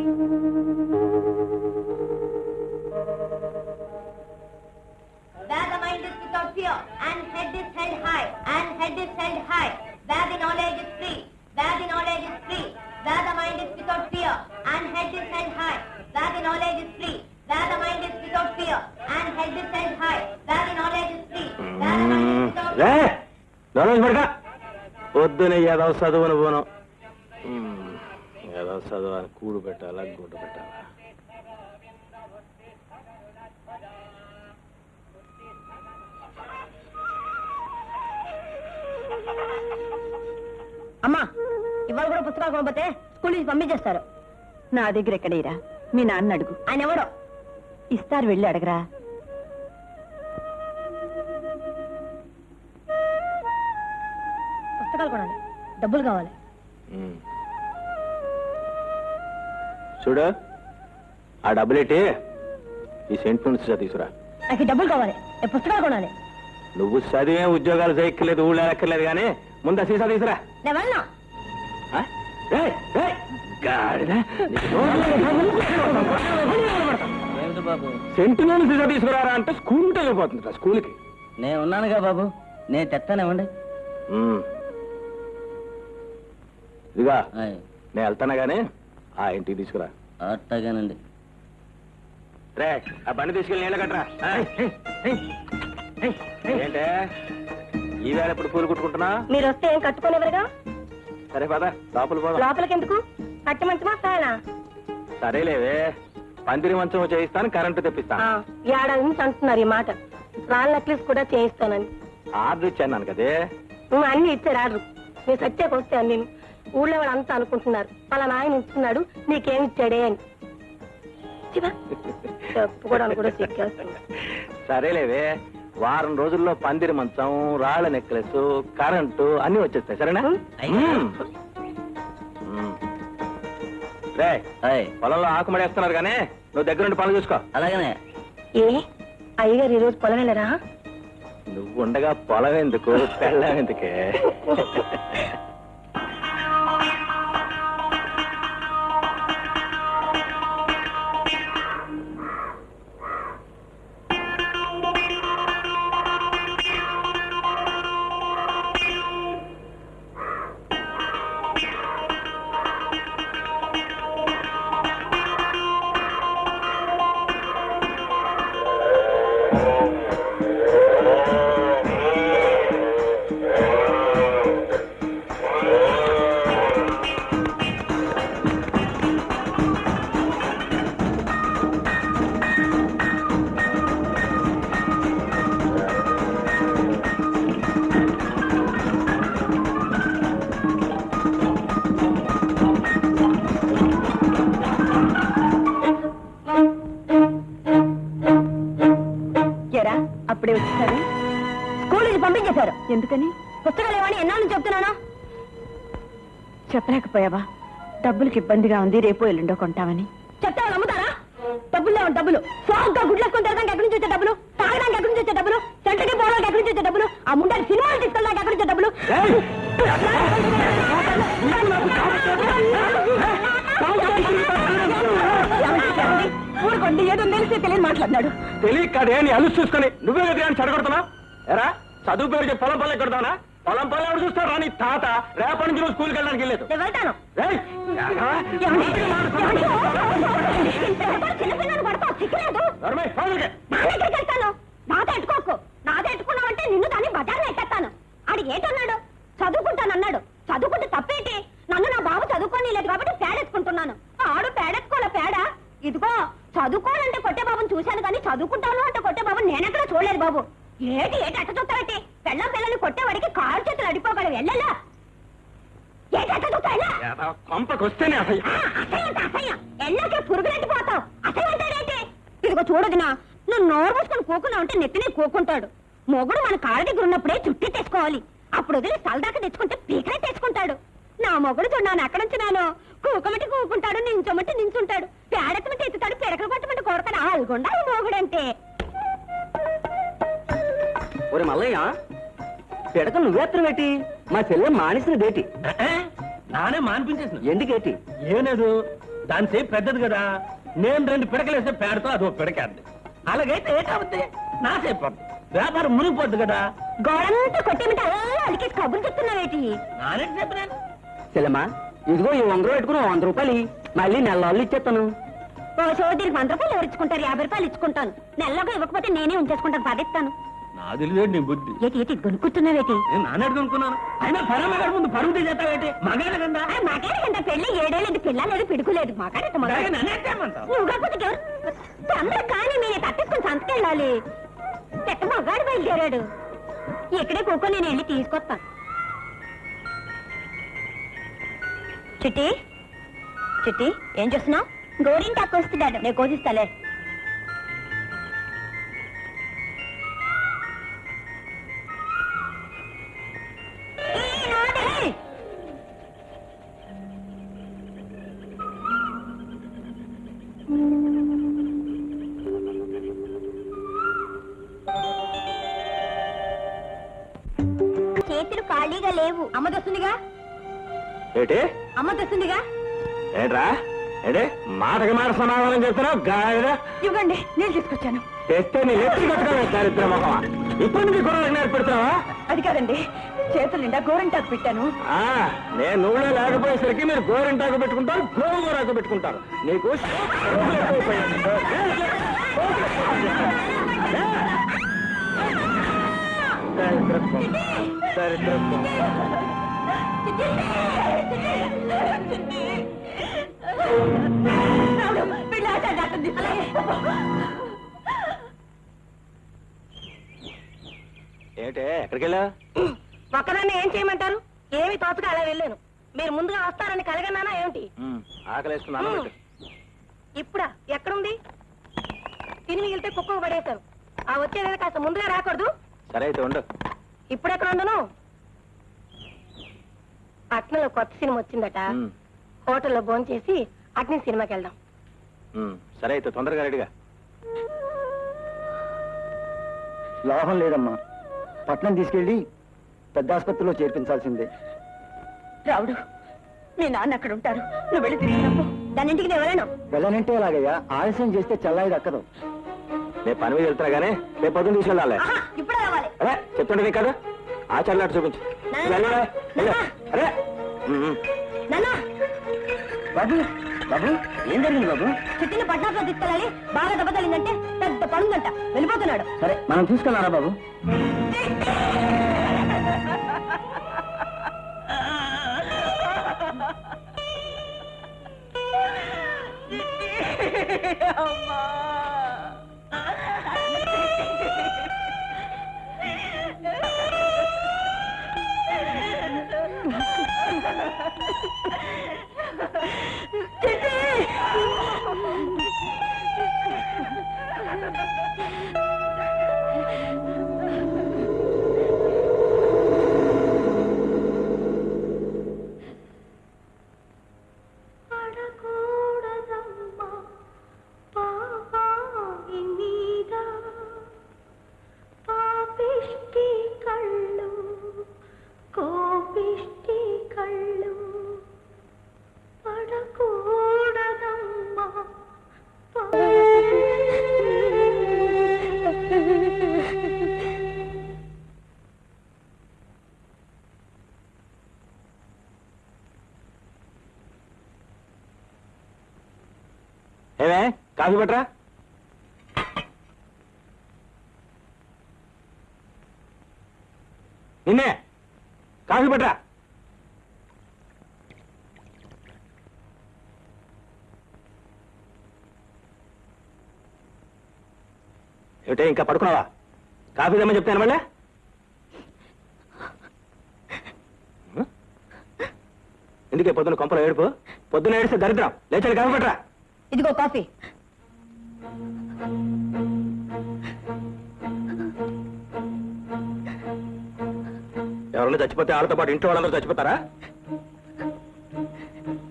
Where the mind is without fear, and head is held high, and head is held high. Where the knowledge is free, where the knowledge is free. Where the mind is without fear, and head is held high. Where the knowledge is free, where the mind is without fear, and head is held high. Where the knowledge is free, where the mind is without fear. knowledge పడక పొద్దునే ఏదో చదువును పోను ఏదో చదువు కూడు పెట్టాలా గుడ్డు పెట్టాలా. అమ్మా ఇవాళ కూడా పుస్తకాలు కొనపోతే స్కూల్ నుంచి పంపించేస్తారు. నా దగ్గర ఎక్కడేరా, మీ నాన్న అడుగు. ఆయన ఎవడో ఇస్తారు, వెళ్ళి అడగరా. పుస్తకాలు కొనాలి, డబ్బులు కావాలి. చూడు ఆ డబ్బులేటి ఈ సెంట్ నుంచి తీసుకురా. నాకు డబ్బులు కావాలి, పుస్తకాలు కొనాలి. నువ్వు చదివే ఉద్యోగాలు చేయక్కర్లేదు, ఊళ్ళో ఎక్కర్లేదు, కానీ ముందు సీసా తీసుకురా. నేను వెళ్ళను. సెంటులో సీసా తీసుకురారా అంటే స్కూల్ వెళ్ళిపోతుంది. స్కూల్కి నేను ఉన్నానుగా బాబు, నేను తెస్తానేమండి. ఇదిగా నేను వెళ్తానా గానీ ఆ ఇంటికి తీసుకురా. అట్టగానండి. రే ఆ బండి తీసుకెళ్ళి నీళ్ళ కట్టరా. ఏంటే ఈవేళ ఎప్పుడు పూలు కుట్టుకుంటున్నా? మీరు వస్తే ఏం కట్టుకోలేవరుగా. సరే పద లోపల పోదాం. లోపలికి ఎందుకు? కట్టి మంచమా సాయనా? సరేలేవే, పందిరి మంచం చేయిస్తాను, కరెంటు తెప్పిస్తాను. ఏడాది నుంచి అంటున్నారు ఈ మాట. రాళ్ళ నెక్లెస్ కూడా చేయిస్తానని ఆర్డర్ ఇచ్చాను కదే. నువ్వు అన్ని ఇచ్చారు ఆర్డర్. నేను సత్యాకి వస్తే నేను ఊళ్ళో వాళ్ళు అంతా అనుకుంటున్నారు అలా నాయన ఇస్తున్నాడు నీకేమి ఇచ్చాడే అని. చెప్పుకోవడానికి కూడా సిగ్గేస్తుంది. సరేలేవే, వారం రోజుల్లో పందిరి మంచం, రాళ్ల నెక్లెస్, కరెంటు అన్ని వచ్చేస్తాయి. సరేనా? రే పొలంలో ఆకుమడేస్తున్నారు కానీ నువ్వు దగ్గర నుండి పనులు చూసుకో. అలాగనే. ఏ అయ్యగారు ఈ రోజు పొలం వెళ్ళరా? నువ్వు ఉండగా పొలం ఎందుకు, పెళ్ళం ఎందుకే? అప్పుడే వచ్చేసారు. స్కూల్ నుంచి పంపించేశారు. ఎందుకని? పుస్తకాలు ఏమని ఎన్నాళ్ళ నుంచి చెప్తున్నానా? చెప్పలేకపోయావా? డబ్బులకి ఇబ్బందిగా ఉంది, రేపు ఎల్లుండో కొంటామని. చెప్తే వాళ్ళు అమ్ముతారా? డబ్బులు డబ్బులు సోగ్గా గుడ్లేసుకొని తిరగడానికి ఎక్కడి నుంచి వచ్చే డబ్బులు, తాగడానికి ఎక్కడి నుంచి వచ్చే డబ్బులు, సెంటర్కి పోవడానికి ఎక్కడి నుంచి వచ్చే డబ్బులు, ఆ ముండానికి సినిమాలు తీసుకెళ్ళడానికి ఎక్కడి నుంచి డబ్బులు? ఊరుకోండి, ఏదో తెలిసి తెలియని మాట్లాడినాడు. తెలియకదే నీ అలుసు చూసుకొని నువ్వే కదా చెడగొడుతున్నా. ఎరా చదువు పేరు చెప్పి పొలం పల్లె కొడతానా? పొలం పల్లె ఎవరు చూస్తారు రా? నీ తాత రేపటి నుంచి స్కూల్కి వెళ్ళడానికి వెళ్ళలేదు. నేను వెళ్తాను. చిన్నపిల్లలు పడతావు, సిక్కులేదు. నాతో ఎట్టుకోకు. నాతో ఎట్టుకున్నావంటే నిన్ను దాన్ని బజార్లో ఎట్టేస్తాను. ఆడు ఏటన్నాడు? చదువుకుంటానన్నాడు. చదువుకుంటే తప్పేంటి? నన్ను నా బాబు చదువుకోని లేదు కాబట్టి పేడెత్తుకుంటున్నాను. ఆడు పేడెత్తుకోలే పేడ. ఇదిగో చదువుకోవాలంటే కొట్టే బాబుని చూశాను కానీ చదువుకుంటాను అంటే కొట్టే బాబుని నేనెక్కడ చూడలేదు బాబు. ఏటి ఏటి అట్ట చూస్తావేంటి? పెళ్ళం పిల్లల్ని కొట్టేవాడికి కాలు చేతులు అడిపోగలవు. వెళ్ళలా ఏటి అట్ట చూస్తాయినా పంపకొస్తేనే అసహ్యం. ఎల్లాకే పురుగులెట్టిపోతావు. అసహ్యం అంటాడేంటి? ఇదిగో చూడదునా, నువ్వు నోరు మూసుకొని కూకున్నావు అంటే నెత్తినే కూకుంటాడు. మొగుడు మన కాళ్ళ దగ్గర ఉన్నప్పుడే చుట్టి తెచ్చుకోవాలి. అప్పుడు వదిలి సలదాకా తెచ్చుకుంటే పీకలే తెచ్చుకుంటాడు. నా మొగుడు చూడాను అక్కడ నుంచినాను. కూకమంటే కూకుంటాడు, నించోమంటే నించుంటాడు, పేడెత్తమంటే ఎత్తుతాడు, పిడకలు కొట్టమంటే కొడతాడు. ఆల్గొండ మొగుడంటే. ఒరే మల్లయ్య, పిడక నువ్వేత్తనం ఏంటి? మా చెల్లె మానేసిన డేటి. నానే మానిపించేసిన. ఎందుకేటి? ఏం లేదు, దాని సేపు పెద్దది కదా, నేను 2 పిడకలేస్తే పేడతో అదో పిడకేద్ది. అలాగైతే ఏటవుద్ది, నా సేపు వ్యాపారం మునిగిపోద్ది కదా. గోడంతా కొట్టేమిటి అలా అలికేసి కబుర్లు చెప్తున్నావేటి? నానే చెప్పినాను. చెల్లెమ్మా ఇదిగో ఈ 100 పెట్టుకుని 100 రూపాయలు మళ్ళీ నెలలో ఇచ్చేస్తాను. ఓ సోదరికి 100 రూపాయలు ఎవరు ఇచ్చుకుంటారు? 50 రూపాయలు ఇచ్చుకుంటాను. నెలలోగా ఇవ్వకపోతే నేనే ఉంచేసుకుంటాను, పదిస్తాను. నా తెలియదు నీ బుద్ధి. ఏటి ఏటి గొనుక్కుతున్నావేటి? నేను నాన్నడు అనుకున్నాను. అయినా పరమగారి ముందు పరుగు తీసేస్తావేంటి? మగాడ కదా మాకేంట పెళ్లి 7 ఏళ్ళు, పిల్ల లేదు పిడుకు లేదు. మాకాడట నువ్వు కాకపోతే ఎవరు అందరూ కానీ మీరు తప్పించుకుని సంతకెళ్ళాలి. పెద్ద మగాడు బయలుదేరాడు. ఇక్కడే కూకొని నేను వెళ్ళి తీసుకొస్తాను. చిట్టి చిట్టి ఏం చేస్తున్నావు? గోరింటాకు వస్తున్నాడు. నేను కోసిస్తాలే. చేతులు ఖాళీగా లేవు. అమ్మ తెస్తుందిగా. ఏంటి అమ్మ తెస్తుందిగా. ఏంట్రా ఏంటి మాటకి మాట సమాధానం చెప్తున్నావు? గాయరా ఇవ్వండి, నేను తీసుకొచ్చాను. తెస్తే నీ ఎత్తి కట్టుకోవే చారిత్ర మొహమా. ఇప్పుడు నీకు గుర్రాలకు నేర్పెడుతున్నావా? అది కాదండి, చేతులు నిండా గోరింటాకు పెట్టాను. నేను నువ్వులో లేకపోయేసరికి మీరు గోరింటాకు పెట్టుకుంటారు, గోరాకు పెట్టుకుంటారు. నీకు ఏంటే ఎక్కడికి వెళ్ళా? ఒక్కదాన్ని ఏం చేయమంటారు? ఏమి తోచగా అలా వెళ్ళాను. మీరు ముందుగా వస్తారని కలగన్నానా ఏమిటి? ఆకలేస్తున్నాను. ఇప్పుడా? ఎక్కడుంది? తిని మిగిలితే కుక్క పడేశారు. ఆ వచ్చేది కాస్త ముందుగా రాకూడదు? సరే అయితే ఉండు. ఇప్పుడు ఎక్కడ ఉండను? పట్నంలో కొత్త సినిమా వచ్చిందట. హోటల్లో భోంచేసి అట్నే సినిమాకి వెళ్దాం. సరే అయితే తొందరగా రెడీగా. లాభం లేదమ్మా, పట్నం తీసుకెళ్ళి పెద్ద ఆసుపత్రిలో చేర్పించాల్సిందే. రావుడు, మీ నాన్న అక్కడ ఉంటారు. నువ్వు వెళ్ళి తీసుకురాపో. దాని ఇంటికి నేను వెళ్ళను. వెళ్ళనంటే ఎలాగయ్యా? ఆలస్యం చేస్తే చల్లాయి దక్కదు. నేను పని మీద వెళ్తున్నా గానీ రేపు పొద్దున్న తీసుకెళ్ళాలి. ఇప్పుడే రావాలి. అరే చెప్తుంటే నీకు కదా ఆచరణ చూపించు. అరే నాన్న, బాబు బాబు ఏం జరిగింది బాబు? చిట్టిని పట్నాలో తీసుకెళ్ళాలి. బాగా దెబ్బ తగిలిందంటే పెద్ద పనుందంట. వెళ్ళిపోతున్నాడు. సరే మనం తీసుకెళ్ళారా బాబు? ఏమే కాఫీ పట్టరా? నిన్నే కాఫీ పట్టరా? ఏమిటే ఇంకా పడుకున్నావా? కాఫీ తెమ్మని చెప్తాను మళ్ళీ. ఎందుకే పొద్దున్న కొంపలో ఏడుపు? పొద్దున్న ఏడిస్తే దరిద్రం. లేచాడు కాఫీ పట్టరా? ఇదిగో కాఫీ. ఎవరన్నా చచ్చిపోతే వాళ్ళతో పాటు ఇంట్లో వాళ్ళందరూ చచ్చిపోతారా?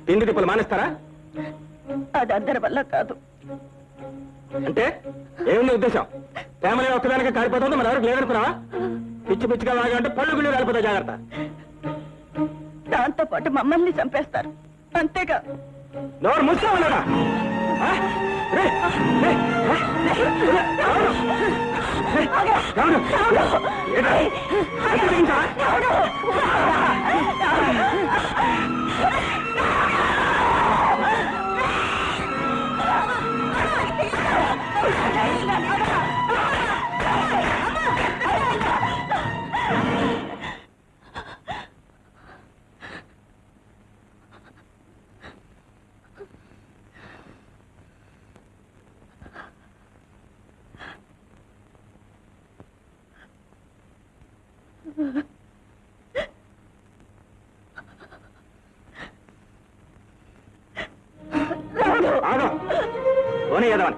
తిండి తిప్పులు మానేస్తారా? అది అందరి వల్ల కాదు. అంటే ఏముంది ఉద్దేశం? ఫ్యామిలీ ఒక్కదానికి కాలిపోతుంది, మన ఎవరికి లేదనుకున్నావా? పిచ్చి పిచ్చిగా లాగా అంటే పళ్ళు గుళ్ళు కాలిపోతాయి, జాగ్రత్త. దాంతో పాటు మమ్మల్ని చంపేస్తారు, అంతేగా. నోరు మూసుకోమన్నాడా ఆగో పోనీ ఏదవని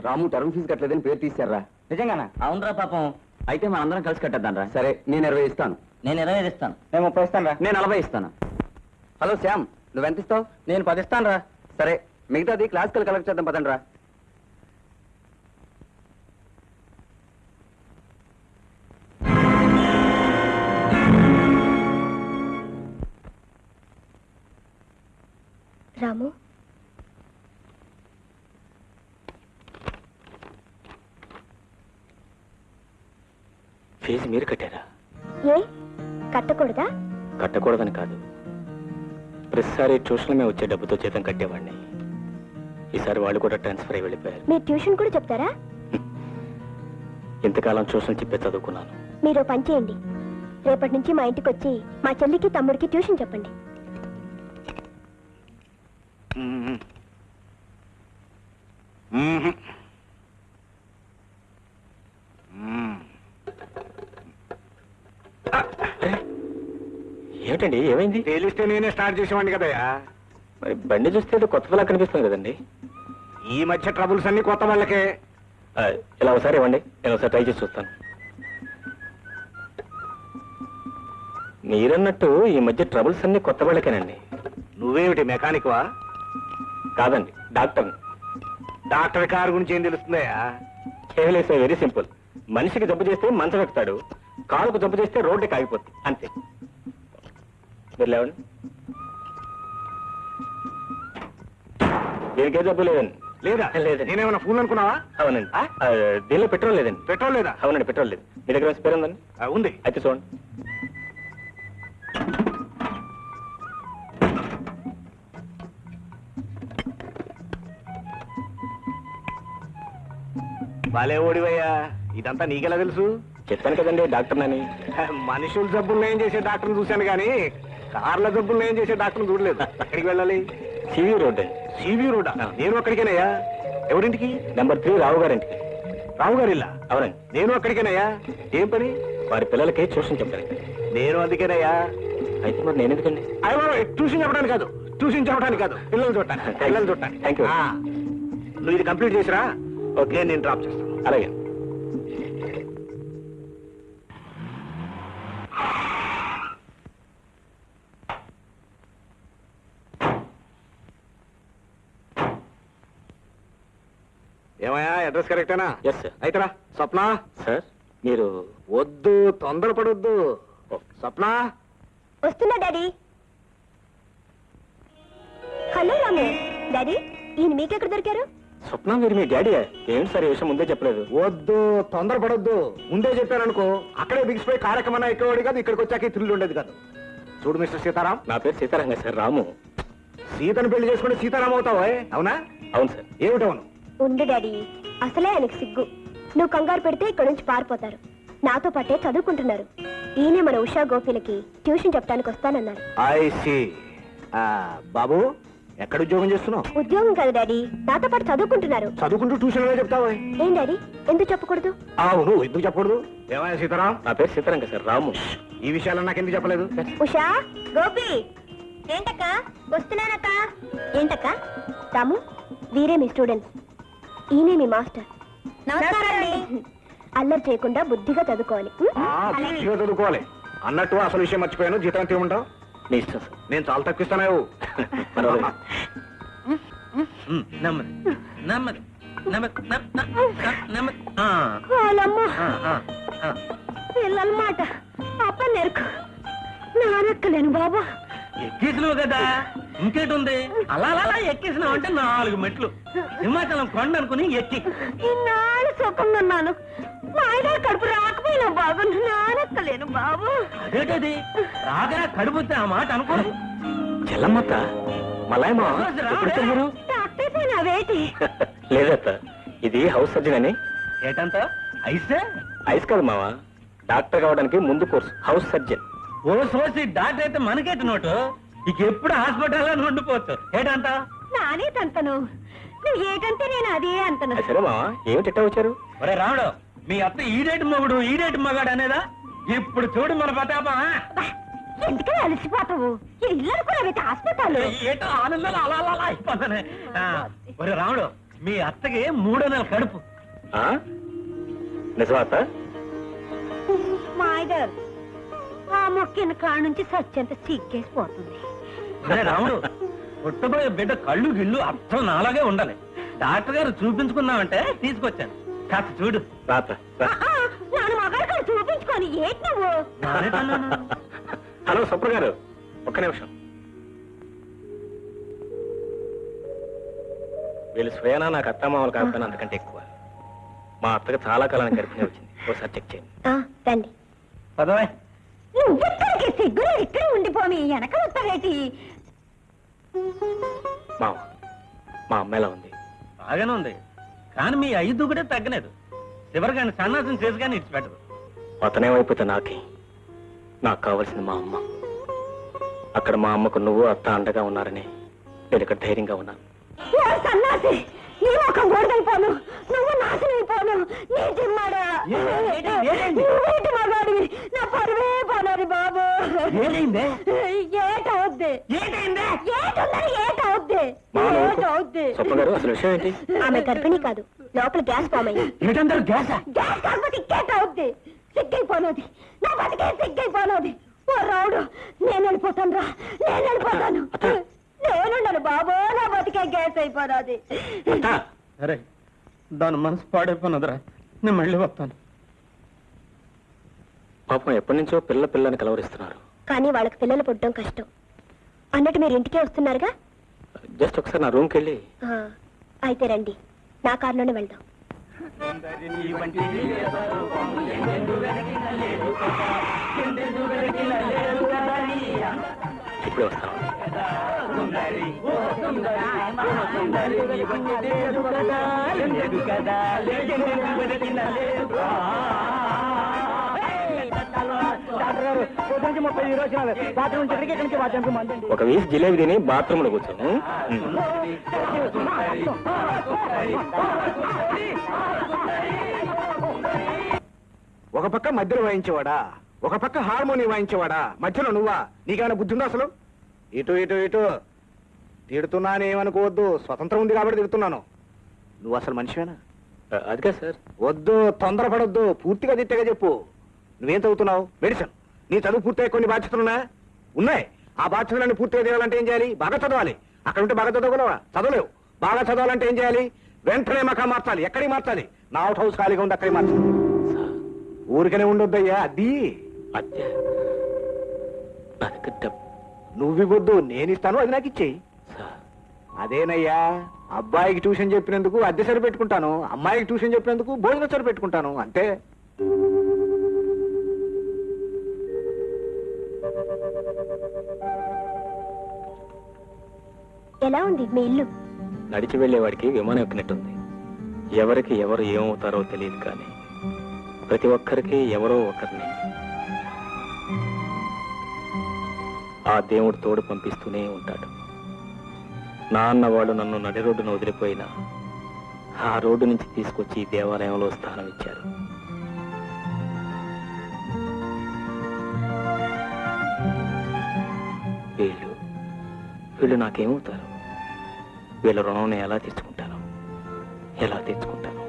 రాము టర్మ్ ఫీజు కట్టలేదని పేరు తీశారా? నిజంగానా? అవునరా పాపం. అయితే మనందరం కలిసి కట్టేద్దాం రా. సరే, నేను 20 ఇస్తాను. నేను 25 ఇస్తాను. నేను 30 ఇస్తాను రా. నేను 40 ఇస్తాను. హలో శ్యామ్, నువ్వెంత ఇస్తావు? నేను 10 ఇస్తాను రా. సరే, మిగతాది క్లాసికల్ కలెక్ట్ చేద్దాం పదండి రా. రాము, ఫీజు మీరు కట్టారా? ఏ కట్టకూడదా? కట్టకూడదని కాదు, ప్రతిసారి ట్యూషన్ మేము వచ్చే డబ్బుతో జీతం కట్టేవాడిని. ఈసారి వాళ్ళు కూడా ట్రాన్స్ఫర్ అయి వెళ్ళిపోయారు. మీరు ట్యూషన్ కూడా చెప్తారా? ఇంతకాలం ట్యూషన్ చెప్పే చదువుకున్నాను. మీరు పని చేయండి, రేపటి నుంచి మా ఇంటికి వచ్చి మా చెల్లికి తమ్ముడికి ట్యూషన్ చెప్పండి. ఏమిటండి ఏమైంది? తెలిస్తే నేనే స్టార్ట్ చేసేవాడిని కదయ్యా. మరి బండి చూస్తే ఏదో కొత్త పిల్ల కనిపిస్తుంది కదండి. ఈ మధ్య ట్రబుల్స్ అన్ని కొత్త వాళ్ళకే. ఇలా ఒకసారి ఇవ్వండి, నేను ఒకసారి ట్రై చేసి చూస్తాను. మీరన్నట్టు ఈ మధ్య ట్రబుల్స్ అన్ని కొత్త వాళ్ళకేనండి. నువ్వేమిటి మెకానిక్ వా? కాదండి, డాక్టర్ని. డాక్టర్ కారు గురించి ఏం తెలుస్తుందయ్యా? కేవలం వెరీ సింపుల్. మనిషికి జబ్బు చేస్తే మంచం ఎక్కుతాడు, కాలుకు జబ్బు చేస్తే రోడ్డుకి ఆగిపోతుంది, అంతే. మీరు లేవండి. దీనికే జబ్బు లేదండి. లేదా? లేదండి. నేనేమన్నా ఫోన్ అనుకున్నావా? అవునండి. దీనిలో పెట్రోల్ లేదండి. పెట్రోల్ లేదా? అవునండి, పెట్రోల్ లేదు. మీ దగ్గర స్పేర్ ఉందండి? ఉంది. అయితే చూడండి. భలే ఓడివయ్యా, ఇదంతా నీకెలా తెలుసు? చెప్పాను కదండి డాక్టర్ నని. మనుషుల జబ్బులు ఏం చేసే డాక్టర్ని చూశాను కానీ కార్ల జబ్బులు ఏం చేసే డాక్టర్ని చూడలేదు. ఎక్కడికి వెళ్ళాలి? సివి రోడ్ అండి. సివి రోడ్డా? నేను అక్కడికేనయ్యా. ఎవరింటికి? నెంబర్ 3 రావు గారింటికి. రావు గారి ఇల్లా? అవునండి. నేను అక్కడికేనయ్యా. ఏం పని? వారి పిల్లలకి ట్యూషన్ చెప్పాను. నేను అందుకేనయ్యా. అయితే మరి నేను ఎందుకండి? ట్యూషన్ చెప్పడానికి కాదు, ట్యూషన్ చెప్పడానికి కాదు, పిల్లలు చూడటానికి. పిల్లలు చూడటానికి. Thank you. నువ్వు ఇది కంప్లీట్ చేసిరా. ఓకే, నేను డ్రాప్ చేస్తాను. అలాగే. ఏమయ్యా, అడ్రస్ కరెక్టేనా? Yes sir. అయితేరా. స్వప్న. సార్ మీరు వద్దు, తొందరపడొద్దు. స్వప్న. వస్తున్నా డాడీ. హలో రాము. డాడీ, ఈయన మీకెక్కడ దొరికారు? స్వప్న మీరు మీ డాడీ? ఏంటి సార్ ఈ విషయం ముందే చెప్పలేదు? వద్దు, తొందరపడొద్దు. ముందే చెప్పాననుకో అక్కడే బిగిసిపోయి కార్యక్రమం ఎక్కేవాడు కాదు, ఇక్కడికి వచ్చాక థ్రిల్ ఉండేది కాదు. చూడు మిస్టర్ సీతారాం. నా పేరు సీతారాంగ సార్. రాము. సీతను పెళ్లి చేసుకుంటే సీతారాం అవుతావా? అవునా? అవును సార్. ఏమిటవును? ఉండు డాడీ, అసలే ఆయనకు సిగ్గు. నువ్వు కంగారు పెడితే ఇక్కడ నుంచి పారిపోతారు. నాతో పాటే చదువుకుంటున్నారు. ఈయనే మన ఉషా గోపిలకి ట్యూషన్ చెప్పడానికి వస్తానన్నారు. I see. బాబు, ఎక్కడ ఉద్యోగం చేస్తున్నావు? ఉద్యోగం కాదు డాడీ, నాతో పాటు చదువుకుంటున్నారు. చదువుకుంటూ ట్యూషన్ చెప్తావా? ఏం డాడీ, ఎందుకు చెప్పకూడదు? అవును, ఎందుకు చెప్పకూడదు? ఏమయ్యా సీతారాం? నా పేరు సీతారాంగ సార్. రాము. ఈ విషయాలు నాకు ఎందుకు చెప్పలేదు? ఉషా, గోపి. ఏంటక్క? వస్తున్నానక్క. ఏంటక్క? రాము, వీరే మీ స్టూడెంట్స్. ఈయనే మీ మాస్టర్. అల్లరి చేయకుండా బుద్ధిగా చదువుకోవాలి. బుద్ధిగా చదువుకోవాలి. అన్నట్టు అసలు విషయం మర్చిపోయాను. జీతం ఎంత ఇవ్వమంటావు? మీ ఇష్టం సార్. నేను చాలా తక్కువ ఇస్తాను. పర్వాలేదు. నెమ్మది నెమ్మది నెమ్మది నెమ్మది. పిల్లల మాట అప్ప నేర్కు. నానెక్కలేను బాబా. ఎక్కేసినావు కదా, ఇంకేటుంది? అలా అలా ఎక్కేసినావు అంటే 4 మెట్లు. హిమాచలం కొండ అనుకుని ఎక్కి ఇన్నాళ్ళు సుఖంగా ఉన్నాను. మా ఆయన కడుపు రాకపోయినా బాబు, నానెక్కలేను బాబు. అదేటది రాగరా కడుపుతే ఆ మాట అనుకోరు. చెల్లమ్మత్త మలాయమా ఎప్పుడు చెప్పారు? డాక్టర్ అవేటి? లేదత్త, ఇది హౌస్ సర్జన్ అని. ఏటంత ఐసే? ఐస్ కాదు మావా, డాక్టర్ కావడానికి ముందు కోర్సు హౌస్ సర్జన్. ఓ సోసి డాక్టర్ అయితే మనకేట నోటు. ఇక ఎప్పుడు హాస్పిటల్లో ఉండిపోవచ్చు. ఏటంత? నానే తంతను. నువ్వు ఏటంటే నేను అదే అంతను. సరే మావా, ఏమిటి వచ్చారు? ఒరే రాముడు, మీ అత్త ఈడేటి మొగుడు ఈడేటి మగాడు అనేదా? ఇప్పుడు చూడు మన ప్రతాపం. ఎందుకని అలసిపోతావు? ఇల్లు కూడా హాస్పిటల్. ఏటో ఆనందాలు అలా అలా అలా అయిపోతానే. ఒరే రాముడు, మీ అత్తకి 3 నెలల కడుపు. నిజమా అత్త? మాయదర్, ఆ మొక్కిన కాడ నుంచి సత్యంత సిగ్గేసిపోతుంది. ఒరే రాముడు, పుట్టబోయే బిడ్డ కళ్ళు గిళ్ళు అర్థం నాలాగే ఉండాలి. డాక్టర్ గారు చూపించుకున్నామంటే తీసుకొచ్చాను. కాస్త చూడు. నాన్న మగారు కాడ చూపించుకొని ఏంటి నువ్వు? హలో సుప్ర గారు, ఒక్క నిమిషం. వీళ్ళు స్వయానా నాకు అత్తమామలు కాకపోయినా అంతకంటే ఎక్కువ. మా అత్తగా చాలా కాలానికి గర్భిణి వచ్చింది. ఒకసారి చెక్ చేయండి. రండి. పదవే. నువ్వు సిగ్గులు ఇక్కడ ఉండిపోమి వెనక వస్తావేటి? మావ, మా అమ్మాయిలా ఉంది. బాగానే ఉంది, కానీ మీ 5 కూడా తగ్గలేదు. చివరిగాని సన్నాసం చేసి కానీ ఇచ్చిపెట్టదు. అతనేమైపోతే నాకే. నాకు కావాల్సింది మా అమ్మ. అక్కడ మా అమ్మకు నువ్వు అత్త అండగా ఉన్నారని నేను ఇక్కడ ధైర్యంగా ఉన్నాను. సన్నాసి, నీ ముఖం గోడైపోను, నువ్వు నాశనైపోను. నీ జిమ్మాడా, నువ్వేటి మగాడివి, నా పరువే పోనాది బాబు. ఏమైందే? ఏటవుద్ది ఏటైందే? ఏటున్నది ఏటవుద్ది ఏటవుద్ది గారు అసలు విషయం ఏంటి? ఆమె గర్భిణి కాదు, లోపల గ్యాస్ ఫామ్ అయింది. ఏటందరూ గ్యాసా? గ్యాస్ కాకపోతే ఇంకేటవుద్ది? సిగ్గైపోనది, నా బతికే సిగ్గైపోనది. ఓ రావుడు, నేను వెళ్ళిపోతాను రా, నేను వెళ్ళిపోతాను. నేనున్నాను బాబో, నా బతికే గ్యాస్ అయిపోనది. అరే దాని మనసు పాడైపోయినదిరా, నేను మళ్ళీ వస్తాను. పాపం ఎప్పటి నుంచో పిల్లని కలవరిస్తున్నారు. కానీ వాళ్ళకి పిల్లలు పుట్టడం కష్టం. అన్నట్టు మీరు ఇంటికే వస్తున్నారుగా? జస్ట్ ఒకసారి నా రూమ్కి వెళ్ళి అయితే రండి, నా కారులోనే వెళ్దాం. ఇప్పుడే వస్తాను. ఒక వీసి జిలేబీ తిని బాత్రూంలో కూర్చోను. ఒక పక్క మధ్యలో వాయించేవాడా, ఒక పక్క హార్మోనియం వాయించేవాడా, మధ్యలో నువ్వా? నీకేమైనా బుద్ధి ఉందా అసలు? ఇటు ఇటు ఇటు తిడుతున్నానేమనుకోవద్దు, స్వతంత్రం ఉంది కాబట్టి తిడుతున్నాను. నువ్వు అసలు మనిషివేనా? అదిగా సార్. వద్దు, తొందరపడొద్దు, పూర్తిగా తిట్టగా చెప్పు. నువ్వేం చదువుతున్నావు? మెడిసిన్. నీ చదువు పూర్తయ్యే కొన్ని బాధ్యతలున్నా ఉన్నాయి. ఆ బాధ్యతలన్నీ పూర్తిగా తీరాలంటే ఏం చేయాలి? బాగా చదవాలి. అక్కడ ఉంటే బాగా చదవగలవా? చదవలేవు. బాగా చదవాలంటే ఏం చేయాలి? వెంటనే మకా మార్చాలి. ఎక్కడికి మార్చాలి? నా అవుట్ హౌస్ ఖాళీగా ఉంది, అక్కడికి మార్చాలి. ఊరికనే ఉండొద్దయ్యా. అది అద్దె నా దగ్గర డబ్బు నువ్వు ఇవ్వద్దు, నేను ఇస్తాను, అది నాకు ఇచ్చేయి. సార్. అదేనయ్యా, అబ్బాయికి ట్యూషన్ చెప్పినందుకు అద్దె సరి పెట్టుకుంటాను, అమ్మాయికి ట్యూషన్ చెప్పినందుకు భోజనం సరి పెట్టుకుంటాను, అంతే. ఎలా ఉంది మీ ఇల్లు? నడిచి వెళ్లేవాడికి విమానం ఎక్కినట్టుంది. ఎవరికి ఎవరు ఏమవుతారో తెలియదు, కానీ ప్రతి ఒక్కరికి ఎవరో ఒకరిని ఆ దేవుడు తోడు పంపిస్తూనే ఉంటాడు. నాన్న వాళ్ళు నన్ను నడి రోడ్డును వదిలిపోయినా ఆ రోడ్డు నుంచి తీసుకొచ్చి ఈ దేవాలయంలో స్థానం ఇచ్చారు. వీళ్ళు నాకేమవుతారు? వీళ్ళ రుణం నేను ఎలా తెచ్చుకుంటాను? ఎలా తెచ్చుకుంటాను?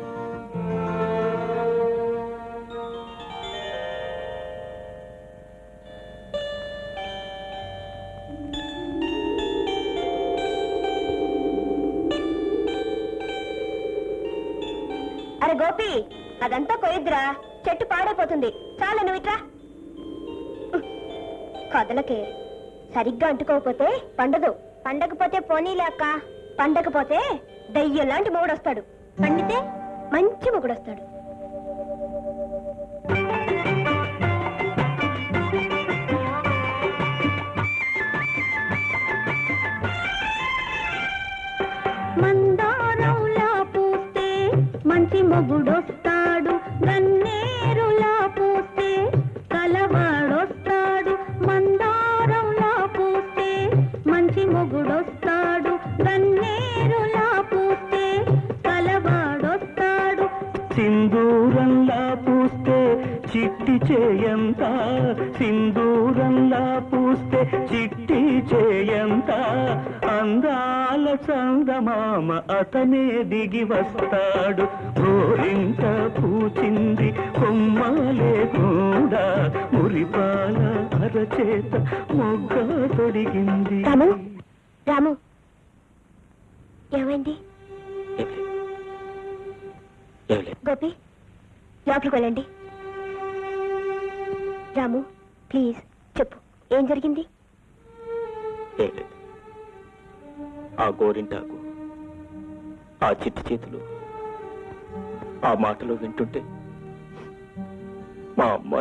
అరే గోపి, అదంతా కొయ్యద్దురా, చెట్టు పాడైపోతుంది. చాలా నువ్వు ఇట్రా. కదలకే, సరిగ్గా అంటుకోకపోతే పండదు. పండకపోతే పోనీలే అక్క, పండకపోతే దయ్యం లాంటి మొగుడొస్తాడు, పండితే మంచి మొగుడొస్తాడు. మందారంలా పూస్తే మంచి మొగుడొస్తాడు, గన్నేరులా పూస్తే కలవాడొస్తాడు. మందారంలా పూస్తే మంచి మొగుడొస్తాడు, గన్నేరులా పూస్తే కలవాడొస్తాడు. సింధూరంలా పూస్తే చిట్టి చేయంత, సింధూరంలా పూస్తే చిట్టి చేయంత, అందాల చందమామ అతనే దిగి వస్తాడు. గోరింట పూచింది కొమ్మలే కూడా, మురిపాల అరచేత మొగ్గ తొడిగింది. రాము, రాము, ఏమైంది? గోపి, లోపలికి వెళ్ళండి. రాము, ప్లీజ్ చెప్పు, ఏం జరిగింది? ఆ గోరింటాకు, ఆ చిట్టి చేతులు, ఆ మాటలు వింటుంటే మా అమ్మ